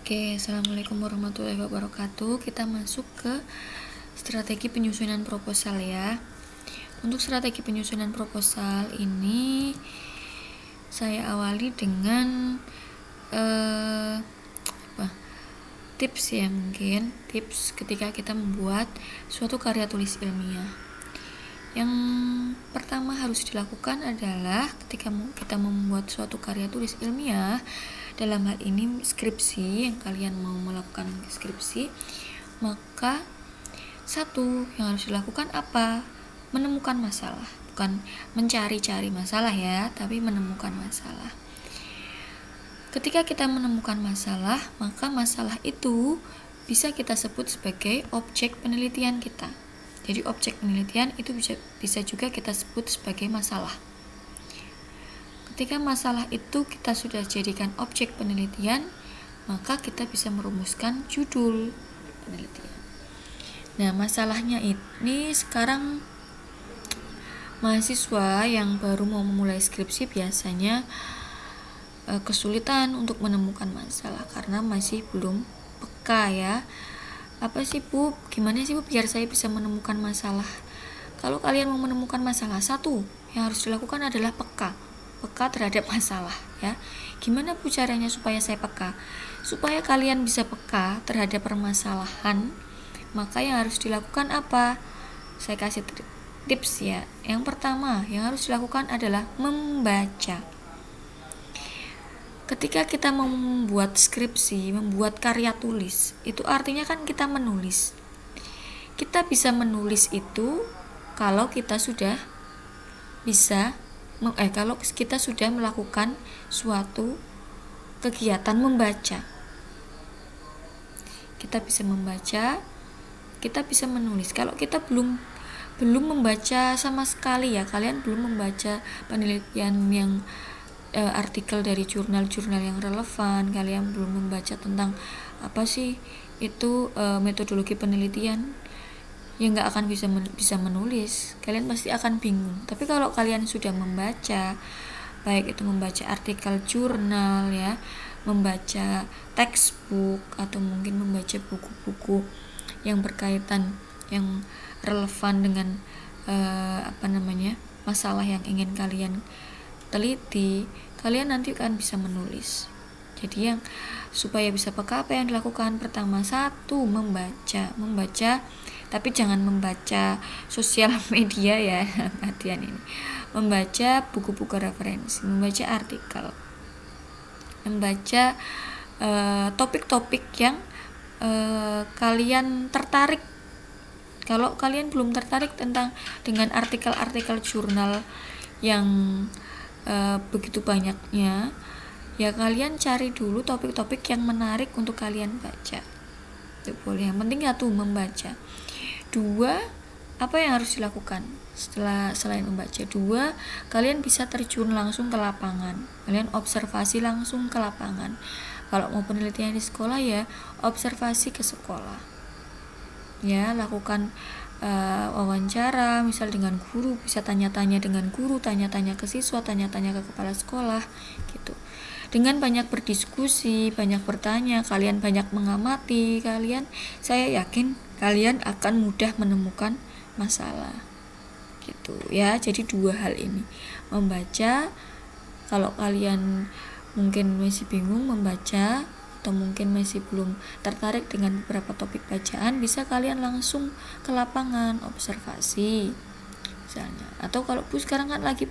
Oke, Assalamualaikum warahmatullahi wabarakatuh. Kita masuk ke strategi penyusunan proposal ya. Untuk strategi penyusunan proposal ini saya awali dengan tips ya, mungkin tips ketika kita membuat suatu karya tulis ilmiah. Yang pertama harus dilakukan adalah ketika kita membuat suatu karya tulis ilmiah, dalam hal ini skripsi, yang kalian mau melakukan skripsi, maka satu yang harus dilakukan apa? Menemukan masalah, bukan mencari-cari masalah ya, tapi menemukan masalah. Ketika kita menemukan masalah, maka masalah itu bisa kita sebut sebagai objek penelitian kita. Jadi objek penelitian itu bisa juga kita sebut sebagai masalah. Ketika masalah itu kita sudah jadikan objek penelitian, maka kita bisa merumuskan judul penelitian. Nah, masalahnya ini sekarang mahasiswa yang baru mau memulai skripsi biasanya kesulitan untuk menemukan masalah karena masih belum peka ya. Apa sih Bu? Gimana sih Bu biar saya bisa menemukan masalah? Kalau kalian mau menemukan masalah, satu yang harus dilakukan adalah peka terhadap masalah ya. Gimana Bu caranya supaya saya peka? Supaya kalian bisa peka terhadap permasalahan, maka yang harus dilakukan apa? Saya kasih tips ya. Yang pertama yang harus dilakukan adalah membaca. Ketika kita mau membuat skripsi, membuat karya tulis, itu artinya kan kita menulis. Kita bisa menulis itu kalau kita sudah kalau kita sudah melakukan suatu kegiatan membaca. Kita bisa membaca, kita bisa menulis. Kalau kita belum membaca sama sekali ya, kalian belum membaca penelitian yang artikel dari jurnal-jurnal yang relevan, kalian belum membaca tentang apa sih itu metodologi penelitian, ya nggak akan bisa menulis. Kalian pasti akan bingung. Tapi kalau kalian sudah membaca, baik itu membaca artikel jurnal ya, membaca textbook, atau mungkin membaca buku-buku yang berkaitan, yang relevan dengan masalah yang ingin kalian teliti, kalian nanti akan bisa menulis. Jadi yang supaya bisa peka, apa yang dilakukan? Pertama, satu, membaca, tapi jangan membaca sosial media ya, artian ini. Membaca buku-buku referensi, membaca artikel, membaca topik-topik yang kalian tertarik. Kalau kalian belum tertarik dengan artikel-artikel jurnal yang begitu banyaknya, ya kalian cari dulu topik-topik yang menarik untuk kalian baca. Itu boleh. Yang penting satu, membaca. Dua, apa yang harus dilakukan selain membaca? Dua, kalian bisa terjun langsung ke lapangan. Kalian observasi langsung ke lapangan. Kalau mau penelitian di sekolah ya observasi ke sekolah. Ya, lakukan wawancara misal dengan guru, bisa tanya-tanya dengan guru, tanya-tanya ke siswa, tanya-tanya ke kepala sekolah gitu. Dengan banyak berdiskusi, banyak bertanya, kalian banyak mengamati, saya yakin kalian akan mudah menemukan masalah gitu ya. Jadi dua hal ini, membaca, kalau kalian mungkin masih bingung membaca atau mungkin masih belum tertarik dengan beberapa topik bacaan, bisa kalian langsung ke lapangan observasi misalnya. Atau kalau Bu sekarang kan lagi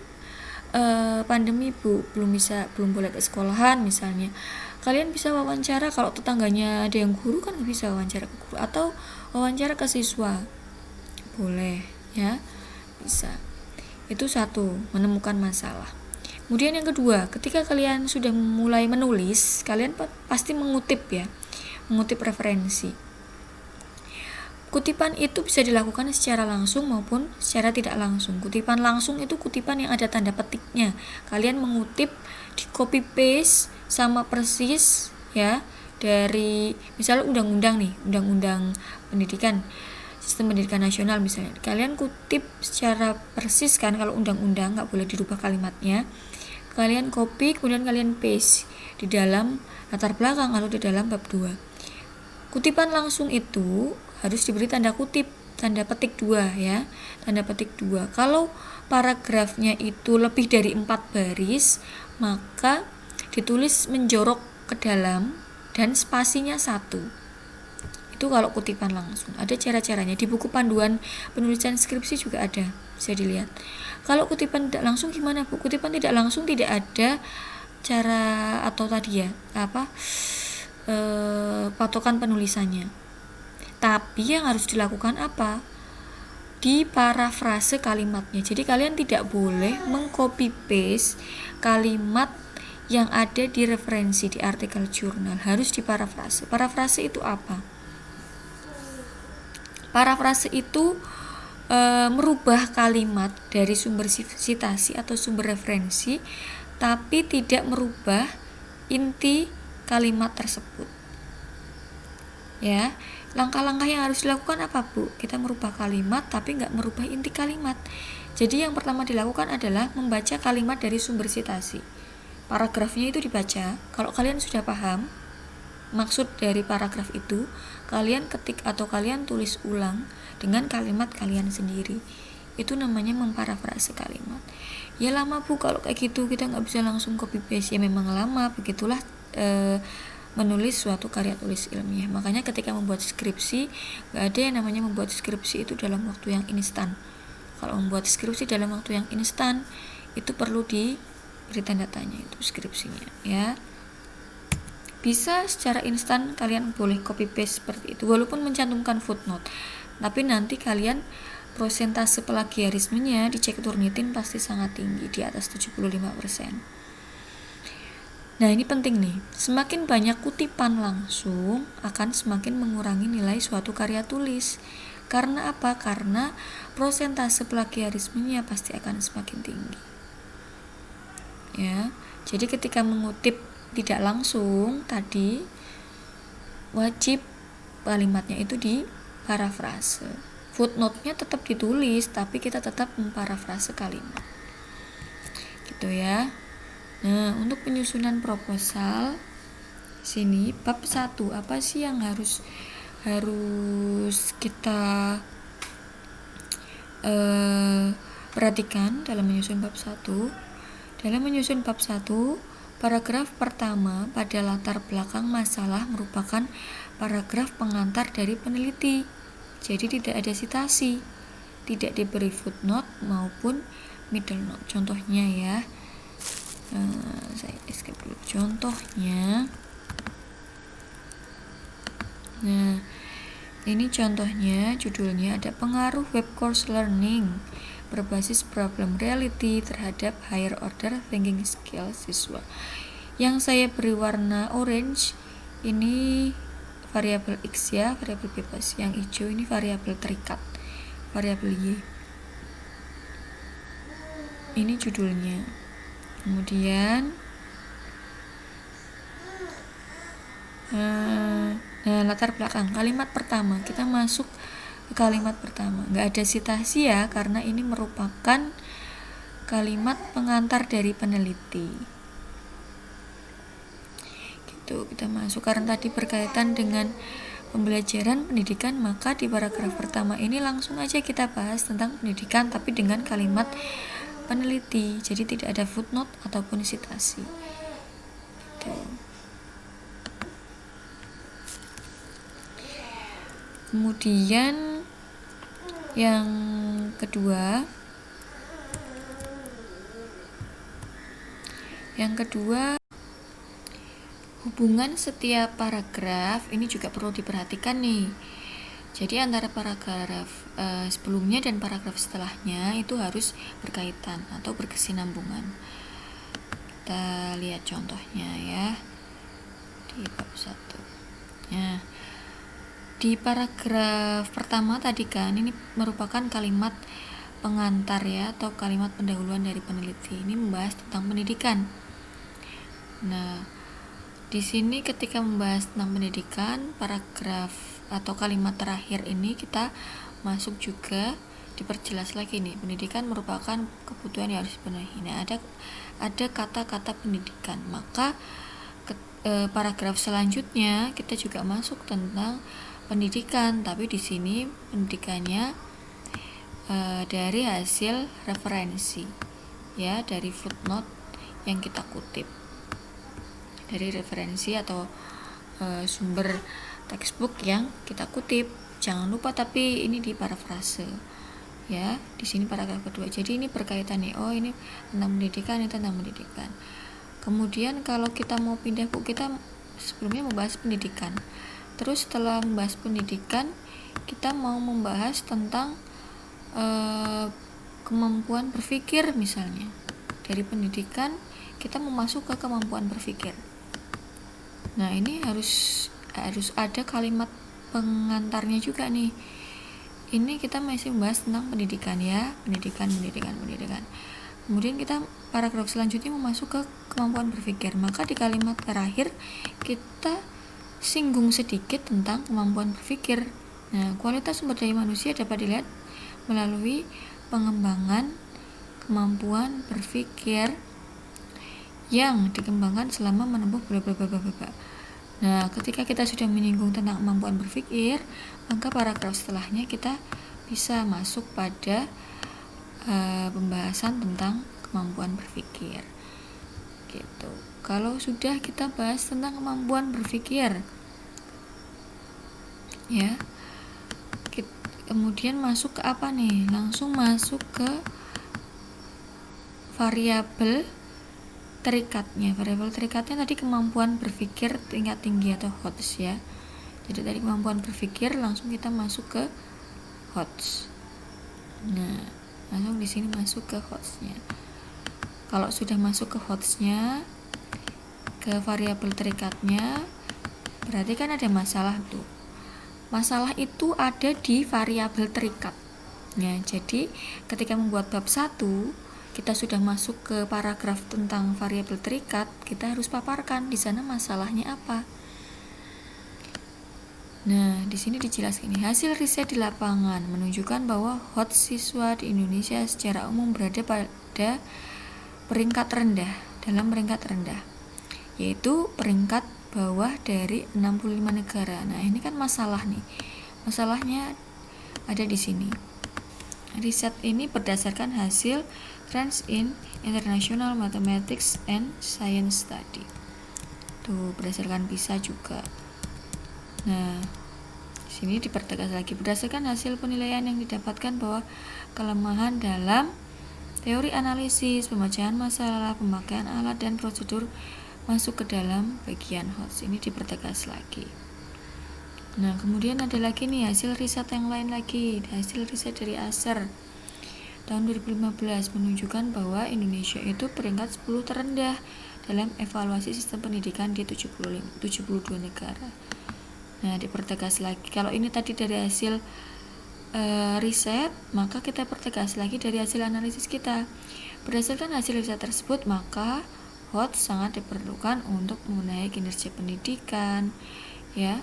pandemi Bu, belum boleh ke sekolahan misalnya, kalian bisa wawancara. Kalau tetangganya ada yang guru kan bisa wawancara ke guru, atau wawancara ke siswa, boleh ya, bisa. Itu satu, menemukan masalah. Kemudian yang kedua, ketika kalian sudah mulai menulis, kalian pasti mengutip referensi. Kutipan itu bisa dilakukan secara langsung maupun secara tidak langsung. Kutipan langsung itu kutipan yang ada tanda petiknya. Kalian mengutip, di copy paste sama persis ya, dari misalnya undang-undang pendidikan, sistem pendidikan nasional misalnya. Kalian kutip secara persis kan, kalau undang-undang nggak boleh dirubah kalimatnya. kalian copy kemudian kalian paste di dalam latar belakang atau di dalam bab 2. Kutipan langsung itu harus diberi tanda kutip, tanda petik 2 ya, tanda petik 2. Kalau paragrafnya itu lebih dari 4 baris, maka ditulis menjorok ke dalam dan spasinya 1. Itu kalau kutipan langsung. Ada cara-caranya di buku panduan penulisan skripsi juga ada, bisa dilihat. Kalau kutipan tidak langsung gimana, Bu? Kutipan tidak langsung tidak ada cara atau tadi ya patokan penulisannya. Tapi yang harus dilakukan apa? Di parafrase kalimatnya. Jadi kalian tidak boleh mengcopy paste kalimat yang ada di referensi di artikel jurnal, harus di parafrase. Parafrase itu apa? Parafrase itu merubah kalimat dari sumber sitasi atau sumber referensi, tapi tidak merubah inti kalimat tersebut. Ya, langkah-langkah yang harus dilakukan apa, Bu? Kita merubah kalimat tapi nggak merubah inti kalimat. Jadi yang pertama dilakukan adalah membaca kalimat dari sumber sitasi. Paragrafnya itu dibaca. Kalau kalian sudah paham maksud dari paragraf itu, kalian ketik atau kalian tulis ulang dengan kalimat kalian sendiri. Itu namanya memparafrase kalimat. Ya lama, Bu, kalau kayak gitu kita nggak bisa langsung copy paste. Ya memang lama, begitulah menulis suatu karya tulis ilmiah. Makanya ketika membuat skripsi, nggak ada yang namanya membuat skripsi itu dalam waktu yang instan. Kalau membuat skripsi dalam waktu yang instan, itu perlu diberi tanda tanya itu skripsinya ya. Bisa secara instan kalian boleh copy paste seperti itu walaupun mencantumkan footnote, tapi nanti kalian prosentase plagiarismenya dicek Turnitin pasti sangat tinggi, di atas 75%. Nah ini penting nih, semakin banyak kutipan langsung akan semakin mengurangi nilai suatu karya tulis. Karena apa? Karena prosentase plagiarismenya pasti akan semakin tinggi ya. Jadi ketika mengutip tidak langsung tadi, wajib kalimatnya itu di parafrase. Footnote-nya tetap ditulis, tapi kita tetap memparafrase kalimat. Gitu ya. Nah, untuk penyusunan proposal sini bab 1, apa sih yang harus kita perhatikan dalam menyusun bab 1? Dalam menyusun bab 1, paragraf pertama pada latar belakang masalah merupakan paragraf pengantar dari peneliti. Jadi tidak ada sitasi, tidak diberi footnote maupun middle note. Contohnya ya, saya escape dulu. Contohnya, nah ini contohnya, judulnya ada pengaruh web course learning berbasis problem reality terhadap higher order thinking skill siswa. Yang saya beri warna orange ini variabel X ya, variabel bebas. Yang hijau ini variabel terikat, variabel Y. Ini judulnya. Kemudian latar belakang kalimat pertama, kita masuk ke kalimat pertama. Nggak ada sitasi ya, karena ini merupakan kalimat pengantar dari peneliti. Gitu, kita masuk karena tadi berkaitan dengan pembelajaran pendidikan, maka di paragraf pertama ini langsung aja kita bahas tentang pendidikan tapi dengan kalimat peneliti. Jadi tidak ada footnote ataupun sitasi. Gitu. Kemudian yang kedua hubungan setiap paragraf ini juga perlu diperhatikan nih. Jadi antara paragraf sebelumnya dan paragraf setelahnya itu harus berkaitan atau berkesinambungan. Kita lihat contohnya ya di bab 1. Nah, di paragraf pertama tadi kan ini merupakan kalimat pengantar ya, atau kalimat pendahuluan dari peneliti. Ini membahas tentang pendidikan. Nah, di sini ketika membahas tentang pendidikan, paragraf atau kalimat terakhir ini kita masuk juga diperjelas lagi nih, pendidikan merupakan kebutuhan yang harus dipenuhi. Nah, ada kata-kata pendidikan. Maka paragraf selanjutnya kita juga masuk tentang pendidikan, tapi di sini pendidikannya dari hasil referensi, ya, dari footnote yang kita kutip, dari referensi atau sumber textbook yang kita kutip. Jangan lupa tapi ini di parafrase, ya, di sini paragraf kedua. Jadi ini berkaitan nih, oh ini tentang pendidikan, ini tentang pendidikan. Kemudian kalau kita mau pindah buku, kita sebelumnya membahas pendidikan, terus setelah membahas pendidikan kita mau membahas tentang kemampuan berpikir. Misalnya dari pendidikan kita mau masuk ke kemampuan berpikir. Nah, ini harus ada kalimat pengantarnya juga nih. Ini kita masih membahas tentang pendidikan, ya, pendidikan. Kemudian kita paragraf selanjutnya masuk ke kemampuan berpikir. Maka di kalimat terakhir kita singgung sedikit tentang kemampuan berpikir. Nah, kualitas sumber daya manusia dapat dilihat melalui pengembangan kemampuan berpikir yang dikembangkan selama menempuh bla bla bla bla bla. Nah, ketika kita sudah menyinggung tentang kemampuan berpikir, maka paragraf setelahnya kita bisa masuk pada pembahasan tentang kemampuan berpikir. Gitu. Kalau sudah kita bahas tentang kemampuan berpikir, ya, kemudian masuk ke apa nih? Langsung masuk ke variabel terikatnya. Variabel terikatnya tadi kemampuan berpikir tingkat tinggi atau HOTS, ya. Jadi dari kemampuan berpikir langsung kita masuk ke HOTS. Nah, langsung di sini masuk ke HOTS-nya. Kalau sudah masuk ke HOTS-nya, ke variabel terikatnya, berarti kan ada masalah tuh. Masalah itu ada di variabel terikat. Nah, jadi ketika membuat bab 1, kita sudah masuk ke paragraf tentang variabel terikat, kita harus paparkan di sana masalahnya apa. Nah, di sini dijelaskan ini, hasil riset di lapangan menunjukkan bahwa HOTS siswa di Indonesia secara umum berada pada peringkat rendah, yaitu peringkat bawah dari 65 negara. Nah, ini kan masalah nih. Masalahnya ada di sini. Riset ini berdasarkan hasil Trends in International Mathematics and Science Study. Tuh, berdasarkan PISA juga. Nah, di sini dipertegas lagi, berdasarkan hasil penilaian yang didapatkan bahwa kelemahan dalam teori analisis, pembacaan masalah, pemakaian alat dan prosedur masuk ke dalam bagian HOTS. Ini dipertegas lagi. Nah, kemudian ada lagi nih hasil riset yang lain lagi. Hasil riset dari ASER tahun 2015 menunjukkan bahwa Indonesia itu peringkat 10 terendah dalam evaluasi sistem pendidikan di 72 negara. Nah, dipertegas lagi. Kalau ini tadi dari hasil riset, maka kita pertegas lagi dari hasil analisis kita. Berdasarkan hasil riset tersebut, maka HOTS sangat diperlukan untuk membenahi kinerja pendidikan, ya,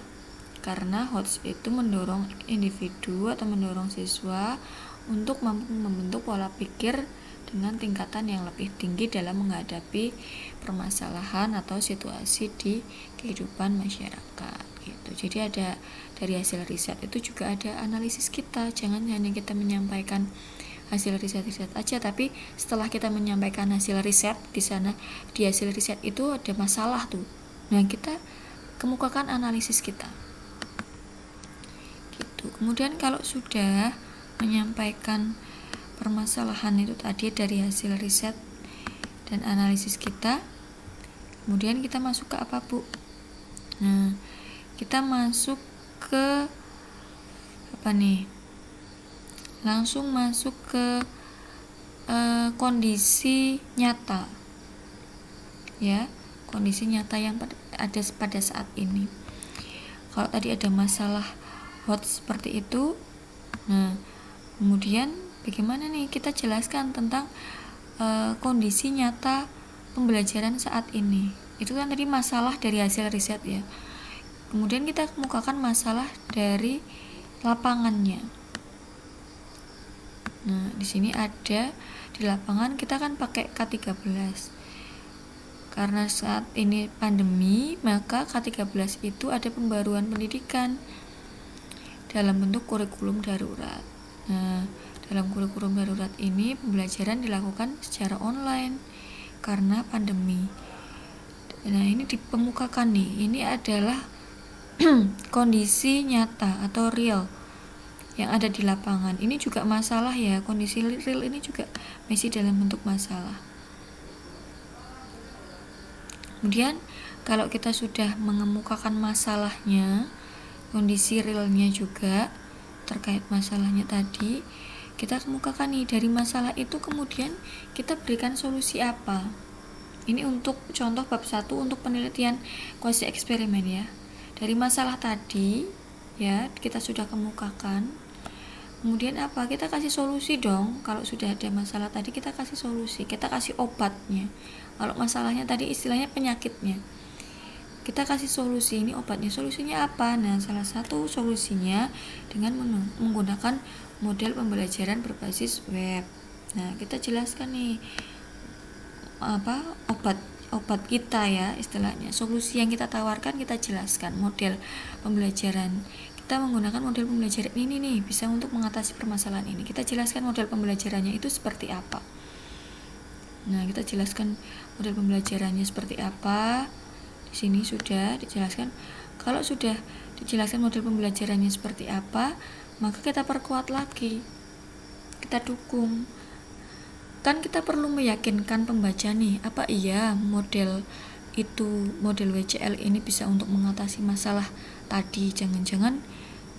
karena HOTS itu mendorong individu atau mendorong siswa untuk mampu membentuk pola pikir dengan tingkatan yang lebih tinggi dalam menghadapi permasalahan atau situasi di kehidupan masyarakat, gitu. Jadi ada dari hasil riset itu juga ada analisis kita. Jangan hanya kita menyampaikan hasil riset aja, tapi setelah kita menyampaikan hasil riset, di sana di hasil riset itu ada masalah tuh. Nah, kita kemukakan analisis kita. Gitu. Kemudian kalau sudah menyampaikan permasalahan itu tadi dari hasil riset dan analisis kita, kemudian kita masuk ke apa, Bu? Nah, kita masuk ke apa nih? Langsung masuk ke kondisi nyata, ya, kondisi nyata yang ada pada saat ini. Kalau tadi ada masalah HOTS seperti itu, nah, kemudian bagaimana nih kita jelaskan tentang kondisi nyata pembelajaran saat ini. Itu kan tadi masalah dari hasil riset, ya. Kemudian kita kemukakan masalah dari lapangannya. Nah, di sini ada di lapangan kita kan pakai K13. Karena saat ini pandemi, maka K13 itu ada pembaruan pendidikan dalam bentuk kurikulum darurat. Nah, dalam kurikulum darurat ini pembelajaran dilakukan secara online karena pandemi. Nah, ini dipemukakan nih, ini adalah kondisi nyata atau real yang ada di lapangan. Ini juga masalah ya, kondisi real ini juga masih dalam bentuk masalah. Kemudian kalau kita sudah mengemukakan masalahnya, kondisi realnya juga terkait masalahnya tadi, kita kemukakan nih, dari masalah itu kemudian kita berikan solusi apa. Ini untuk contoh bab 1 untuk penelitian kuasi eksperimen ya. Dari masalah tadi ya kita sudah kemukakan. Kemudian apa? Kita kasih solusi dong. Kalau sudah ada masalah tadi kita kasih solusi, kita kasih obatnya. Kalau masalahnya tadi istilahnya penyakitnya, kita kasih solusi, ini obatnya. Solusinya apa? Nah, salah satu solusinya dengan menggunakan model pembelajaran berbasis web. Nah, kita jelaskan nih apa obat kita ya istilahnya. Solusi yang kita tawarkan kita jelaskan. Model pembelajaran kita menggunakan model pembelajaran ini nih bisa untuk mengatasi permasalahan ini. Kita jelaskan model pembelajarannya itu seperti apa. Nah, kita jelaskan model pembelajarannya seperti apa. Di sini sudah dijelaskan. Kalau sudah dijelaskan model pembelajarannya seperti apa, maka kita perkuat lagi. Kita dukung. Kan kita perlu meyakinkan pembaca nih, apa iya model WCL ini bisa untuk mengatasi masalah tadi. Jangan-jangan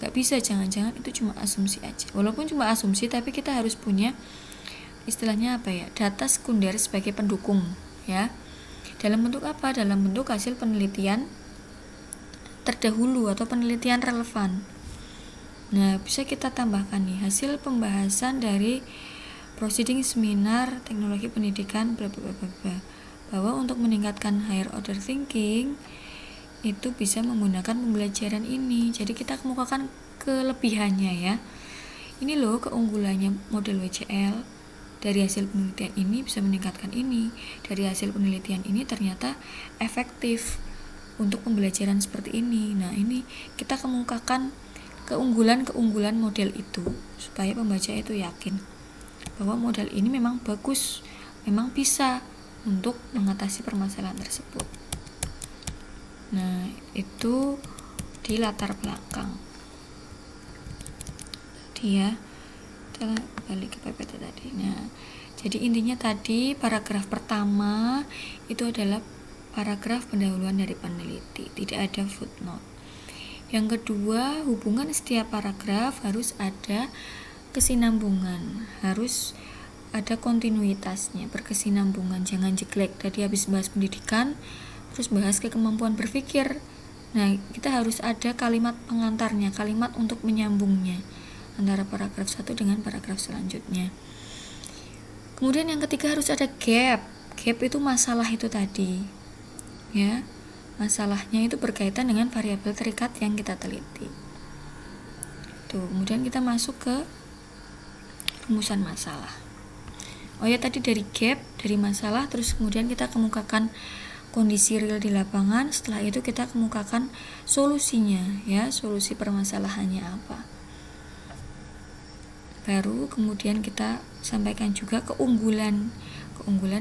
nggak bisa, jangan-jangan itu cuma asumsi aja. Walaupun cuma asumsi, tapi kita harus punya istilahnya apa ya, data sekunder sebagai pendukung ya. Dalam bentuk apa? Dalam bentuk hasil penelitian terdahulu atau penelitian relevan. Nah, bisa kita tambahkan nih hasil pembahasan dari proceeding seminar teknologi pendidikan bla bla bla bla, bahwa untuk meningkatkan higher order thinking itu bisa menggunakan pembelajaran ini. Jadi kita kemukakan kelebihannya ya. Ini loh keunggulannya model WCL. Dari hasil penelitian ini bisa meningkatkan ini. Dari hasil penelitian ini ternyata efektif untuk pembelajaran seperti ini. Nah, ini kita kemukakan keunggulan-keunggulan model itu supaya pembaca itu yakin bahwa model ini memang bagus, memang bisa untuk mengatasi permasalahan tersebut. Nah, itu di latar belakang. Dia balik ke PPT tadi. Nah, jadi intinya tadi paragraf pertama itu adalah paragraf pendahuluan dari peneliti, tidak ada footnote. Yang kedua, hubungan setiap paragraf harus ada kesinambungan, harus ada kontinuitasnya, berkesinambungan, jangan jeglek. Tadi habis bahas pendidikan, terus bahas ke kemampuan berpikir. Nah, kita harus ada kalimat pengantarnya, kalimat untuk menyambungnya antara paragraf 1 dengan paragraf selanjutnya. Kemudian yang ketiga harus ada gap. Gap itu masalah itu tadi. Ya. Masalahnya itu berkaitan dengan variabel terikat yang kita teliti. Tuh, kemudian kita masuk ke rumusan masalah. Oh ya, tadi dari gap, dari masalah, terus kemudian kita kemukakan kondisi real di lapangan. Setelah itu kita kemukakan solusinya, ya, solusi permasalahannya apa. Baru kemudian kita sampaikan juga keunggulan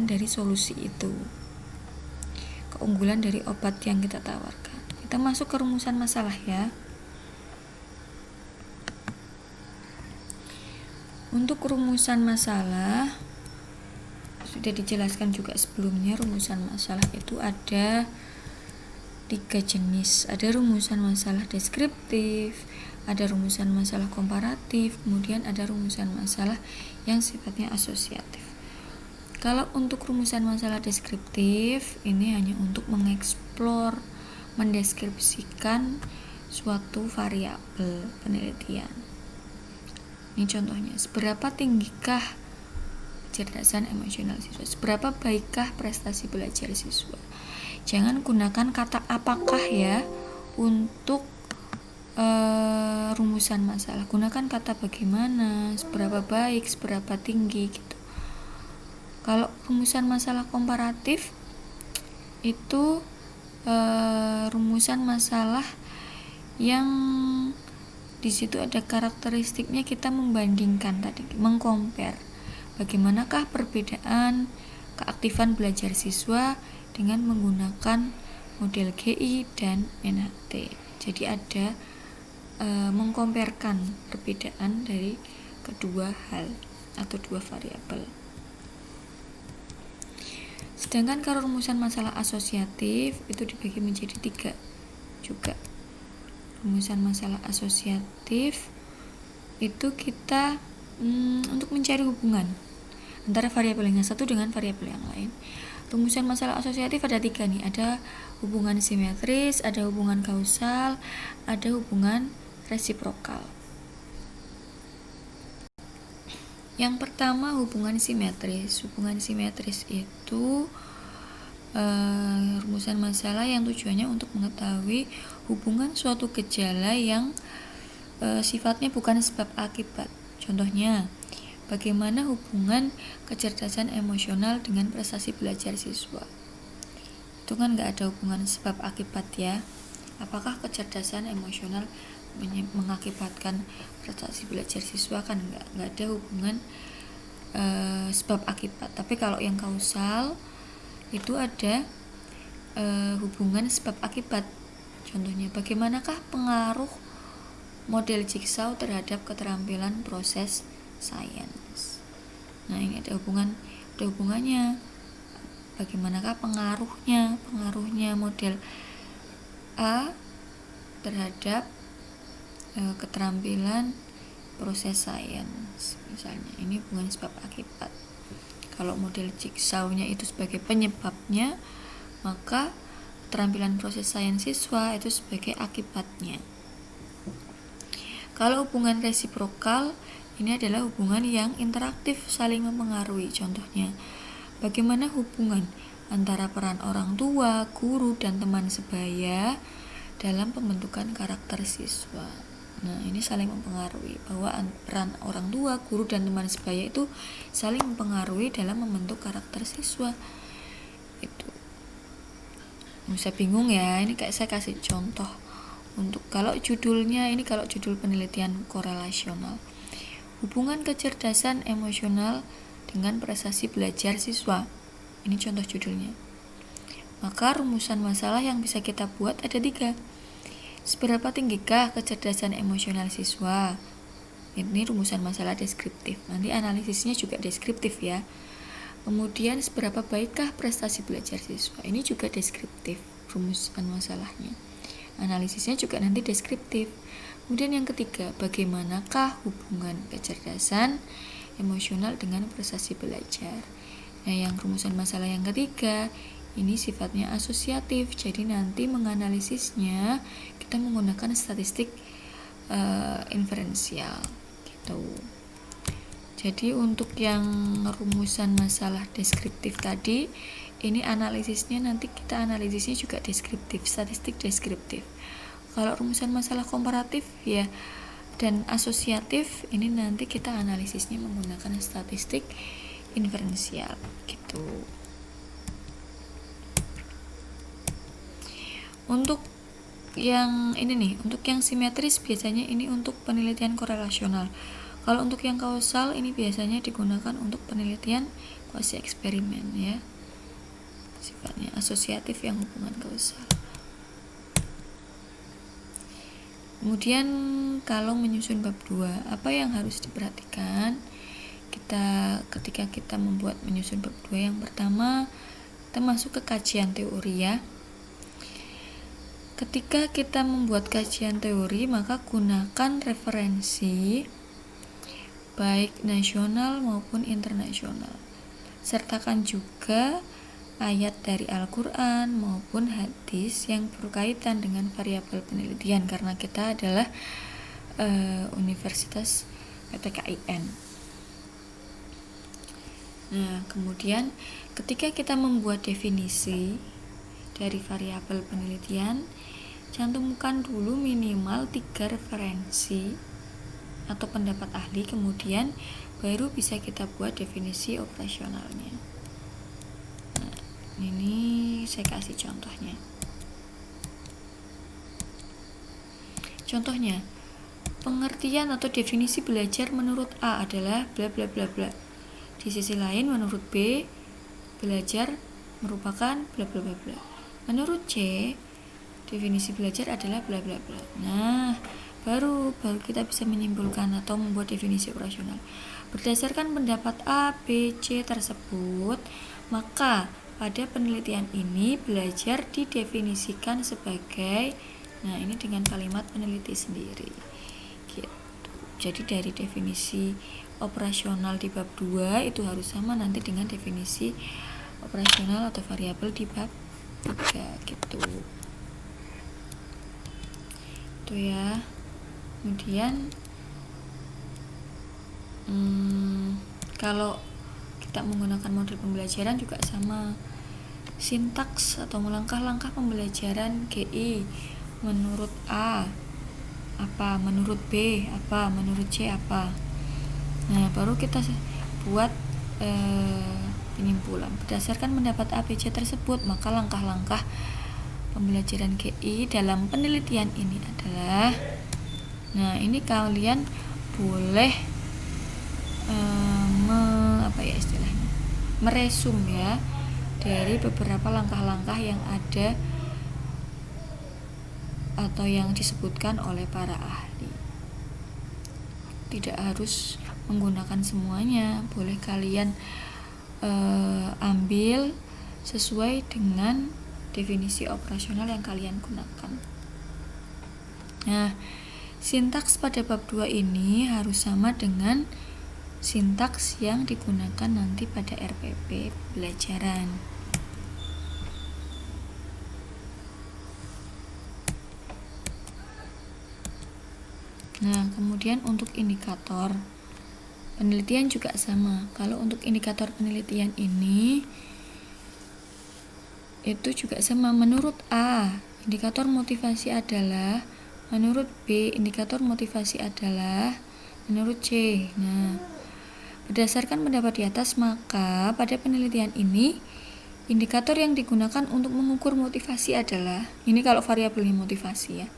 dari solusi itu, keunggulan dari obat yang kita tawarkan. Kita masuk ke rumusan masalah ya. Untuk rumusan masalah sudah dijelaskan juga sebelumnya. Rumusan masalah itu ada 3 jenis. Ada rumusan masalah deskriptif, ada rumusan masalah komparatif, kemudian ada rumusan masalah yang sifatnya asosiatif. Kalau untuk rumusan masalah deskriptif, ini hanya untuk mengeksplor, mendeskripsikan suatu variabel penelitian. Ini contohnya, seberapa tinggikah kecerdasan emosional siswa, seberapa baikkah prestasi belajar siswa. Jangan gunakan kata apakah ya untuk rumusan masalah. Gunakan kata bagaimana, seberapa baik, seberapa tinggi gitu. Kalau rumusan masalah komparatif itu rumusan masalah yang di situ ada karakteristiknya, kita membandingkan tadi, mengcompare bagaimanakah perbedaan keaktifan belajar siswa dengan menggunakan model GI dan NHT. Jadi ada mengkomparkan perbedaan dari kedua hal atau dua variabel. Sedangkan kalau rumusan masalah asosiatif itu dibagi menjadi 3 juga. Rumusan masalah asosiatif itu kita untuk mencari hubungan antara variabel yang satu dengan variabel yang lain. Rumusan masalah asosiatif ada 3 nih, ada hubungan simetris, ada hubungan kausal, ada hubungan resiprokal. Yang pertama hubungan simetris. Hubungan simetris itu rumusan masalah yang tujuannya untuk mengetahui hubungan suatu gejala yang sifatnya bukan sebab akibat. Contohnya, bagaimana hubungan kecerdasan emosional dengan prestasi belajar siswa? Itu kan nggak ada hubungan sebab akibat ya. Apakah kecerdasan emosional mengakibatkan prestasi belajar siswa? Kan nggak ada hubungan sebab akibat. Tapi kalau yang kausal itu ada hubungan sebab akibat. Contohnya, bagaimanakah pengaruh model jigsaw terhadap keterampilan proses sains? Nah, ini ada hubungannya. Bagaimanakah pengaruhnya model A terhadap keterampilan proses sains? Misalnya, ini hubungan sebab akibat. Kalau model jigsaw-nya itu sebagai penyebabnya, maka keterampilan proses sains siswa itu sebagai akibatnya. Kalau hubungan resiprokal, ini adalah hubungan yang interaktif, saling mempengaruhi. Contohnya, bagaimana hubungan antara peran orang tua, guru, dan teman sebaya dalam pembentukan karakter siswa. Nah, ini saling mempengaruhi, bahwa peran orang tua, guru, dan teman sebaya itu saling mempengaruhi dalam membentuk karakter siswa. Itu bisa bingung ya, ini kayak saya kasih contoh. Untuk kalau judulnya ini, kalau judul penelitian korelasional, hubungan kecerdasan emosional dengan prestasi belajar siswa, ini contoh judulnya. Maka rumusan masalah yang bisa kita buat ada 3. Seberapa tinggikah kecerdasan emosional siswa? Ini rumusan masalah deskriptif. Nanti analisisnya juga deskriptif ya. Kemudian seberapa baikkah prestasi belajar siswa? Ini juga deskriptif rumusan masalahnya. Analisisnya juga nanti deskriptif. Kemudian yang ketiga, bagaimanakah hubungan kecerdasan emosional dengan prestasi belajar? Nah, yang rumusan masalah yang ketiga ini sifatnya asosiatif. Jadi nanti menganalisisnya kita menggunakan statistik inferensial gitu. Jadi untuk yang rumusan masalah deskriptif tadi, ini analisisnya nanti kita analisisnya juga deskriptif, statistik deskriptif. Kalau rumusan masalah komparatif ya dan asosiatif, ini nanti kita analisisnya menggunakan statistik inferensial gitu. Untuk yang ini nih, untuk yang simetris biasanya ini untuk penelitian korelasional. Kalau untuk yang kausal ini biasanya digunakan untuk penelitian kuasi eksperimen ya. Sifatnya asosiatif yang hubungan kausal. Kemudian kalau menyusun bab 2, apa yang harus diperhatikan ketika kita membuat menyusun bab 2? Yang pertama, kita masuk ke kajian teori ya. Ketika kita membuat kajian teori, maka gunakan referensi baik nasional maupun internasional. Sertakan juga ayat dari Al-Quran maupun hadis yang berkaitan dengan variabel penelitian, karena kita adalah Universitas PTKIN. Nah, kemudian ketika kita membuat definisi dari variabel penelitian, cantumkan dulu minimal 3 referensi atau pendapat ahli, kemudian baru bisa kita buat definisi operasionalnya. Nah, ini saya kasih contohnya. Contohnya, pengertian atau definisi belajar menurut A adalah bla bla bla bla. Di sisi lain, menurut B, belajar merupakan bla bla bla bla. Menurut C, definisi belajar adalah bla bla bla. Nah, baru kita bisa menyimpulkan atau membuat definisi operasional. Berdasarkan pendapat A, B, C tersebut, maka pada penelitian ini belajar didefinisikan sebagai, nah ini dengan kalimat peneliti sendiri gitu. Jadi dari definisi operasional di bab 2 itu harus sama nanti dengan definisi operasional atau variabel di bab 3 gitu. Itu ya. Kemudian kalau kita menggunakan model pembelajaran juga sama, sintaks atau langkah-langkah pembelajaran GI. Menurut A apa, menurut B apa, menurut C apa. Nah, baru kita buat penyimpulan. Berdasarkan pendapat A, B, C tersebut, maka langkah-langkah pembelajaran GI dalam penelitian ini adalah, nah ini kalian boleh meresum ya dari beberapa langkah-langkah yang ada atau yang disebutkan oleh para ahli. Tidak harus menggunakan semuanya, boleh kalian ambil sesuai dengan definisi operasional yang kalian gunakan. Nah, sintaks pada bab 2 ini harus sama dengan sintaks yang digunakan nanti pada RPP pembelajaran. Nah, kemudian untuk indikator penelitian juga sama. Kalau untuk indikator penelitian ini itu juga sama. Menurut A, indikator motivasi adalah, menurut B, indikator motivasi adalah, menurut C. Nah, berdasarkan pendapat di atas, maka pada penelitian ini indikator yang digunakan untuk mengukur motivasi adalah, ini kalau variabelnya motivasi ya,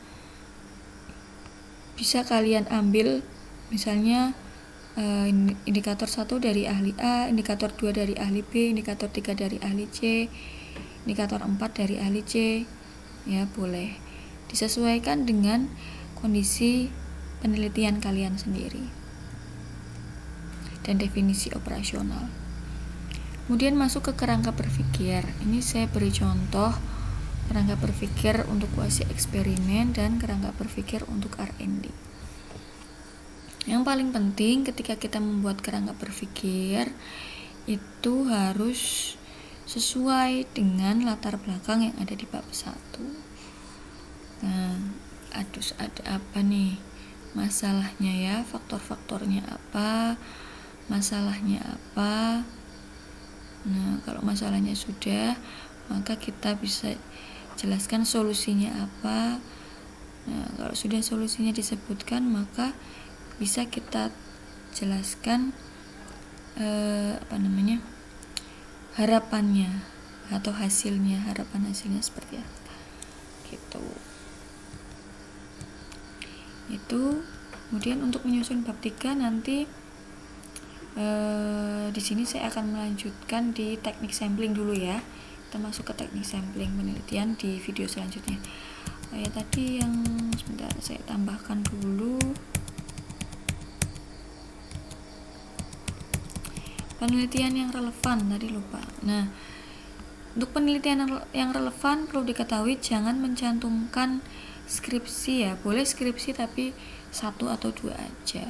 bisa kalian ambil misalnya indikator 1 dari ahli A, indikator 2 dari ahli B, indikator 3 dari ahli C, indikator 4 dari ahli C, ya boleh disesuaikan dengan kondisi penelitian kalian sendiri dan definisi operasional. Kemudian masuk ke kerangka berpikir. Ini saya beri contoh kerangka berpikir untuk kuasi eksperimen dan kerangka berpikir untuk R&D. Yang paling penting ketika kita membuat kerangka berpikir itu harus sesuai dengan latar belakang yang ada di bab 1. Nah, ada apa nih masalahnya ya, faktor-faktornya apa, masalahnya apa. Nah, kalau masalahnya sudah, maka kita bisa jelaskan solusinya apa. Nah, kalau sudah solusinya disebutkan, maka bisa kita jelaskan harapannya atau hasilnya, harapan hasilnya seperti apa gitu. Itu. Kemudian untuk menyusun bab 3 nanti di sini saya akan melanjutkan di teknik sampling dulu ya. Kita masuk ke teknik sampling penelitian di video selanjutnya. Ya tadi yang sebentar saya tambahkan dulu. Penelitian yang relevan tadi lupa. Nah, untuk penelitian yang relevan perlu diketahui jangan mencantumkan skripsi ya. Boleh skripsi tapi 1 atau 2 aja.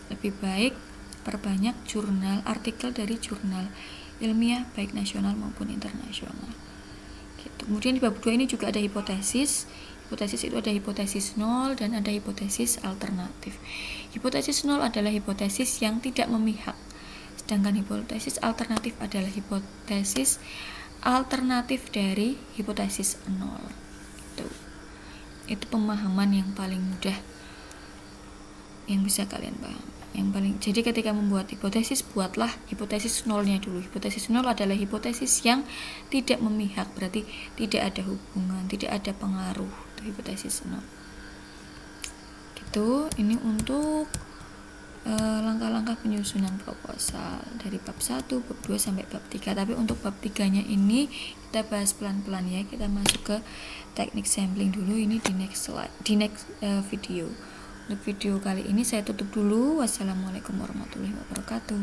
Lebih baik perbanyak jurnal, artikel dari jurnal ilmiah baik nasional maupun internasional. Gitu. Kemudian di bab 2 ini juga ada hipotesis. Hipotesis itu ada hipotesis nol dan ada hipotesis alternatif. Hipotesis nol adalah hipotesis yang tidak memihak. Sedangkan hipotesis alternatif adalah hipotesis alternatif dari hipotesis nol. Gitu. Itu pemahaman yang paling mudah yang bisa kalian paham. Jadi ketika membuat hipotesis, buatlah hipotesis nolnya dulu. Hipotesis nol adalah hipotesis yang tidak memihak, berarti tidak ada hubungan, tidak ada pengaruh. Itu hipotesis nol. Gitu. Ini untuk langkah-langkah penyusunan proposal dari bab 1, bab 2 sampai bab 3. Tapi untuk bab 3-nya ini kita bahas pelan-pelan ya. Kita masuk ke teknik sampling dulu, ini di next slide, di next video. Untuk video kali ini saya tutup dulu. Wassalamualaikum warahmatullahi wabarakatuh.